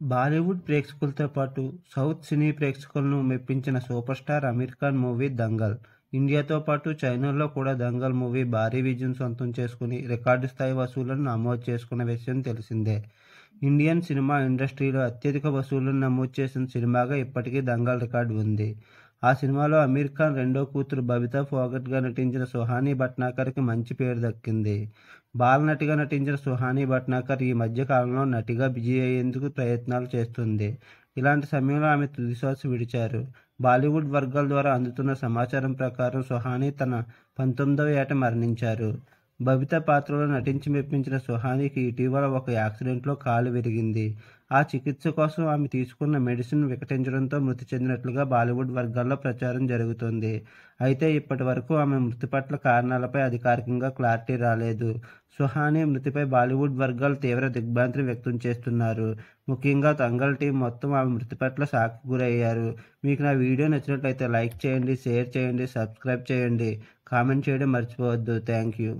బాలీవుడ్ ప్రేక్షకులతో పాటు south cine ప్రేక్షకులను మెప్పించిన super star Aamir Khan movie Dangal. ఇండియాతో పాటు చైనాలో కూడా దంగల్ మూవీ భారీ విజయం సొంతం చేసుకుని రికార్డు స్థాయి వసూళ్లను నమోదు చేసుకున్న విషయం తెలిసిందే. ఇండియన్ సినిమా ఇండస్ట్రీలో అత్యధిక వసూళ్లను నమోదు చేసిన సినిమాగా ఇప్పటికీ దంగల్ రికార్డు ఉంది. ఆ సినిమాలో అమీర్ ఖాన్ రెండో కూతురు బబితా ఫోగట్గా నటించిన సుహానీ భట్నాకర్కి మంచి పేరు దక్కింది. బాలనటిగా నటించిన సుహానీ భట్నాకర్ ఈ మధ్య కాలంలో నటిగా బిజీ అయ్యేందుకు ప్రయత్నాలు చేస్తుంది. ఇలాంటి సమయంలో ఆమె తుదిశ్వాస విడిచారు. బాలీవుడ్ వర్గాల ద్వారా అందుతున్న సమాచారం ప్రకారం సుహానీ తన 19వ ఏట మరణించారు. బబితా పాత్రలో నటించి మెప్పించిన సుహానీకి ఇటీవల ఒక యాక్సిడెంట్లో కాలు విరిగింది. ఆ చికిత్స కోసం ఆమె తీసుకున్న మెడిసిన్ వికటించడంతో మృతి చెందినట్లుగా బాలీవుడ్ వర్గాల్లో ప్రచారం జరుగుతోంది. అయితే ఇప్పటి వరకు ఆమె మృతి పట్ల కారణాలపై అధికారికంగా క్లారిటీ రాలేదు. సుహానీ మృతిపై బాలీవుడ్ వర్గాలు తీవ్ర దిగ్భ్రాంతిని వ్యక్తం చేస్తున్నారు. ముఖ్యంగా దంగల్ టీం మొత్తం ఆమె మృతి పట్ల షాక్కి గురయ్యారు. మీకు నా వీడియో నచ్చినట్లయితే లైక్ చేయండి, షేర్ చేయండి, సబ్స్క్రైబ్ చేయండి, కామెంట్ చేయడం మర్చిపోవద్దు. Thank you.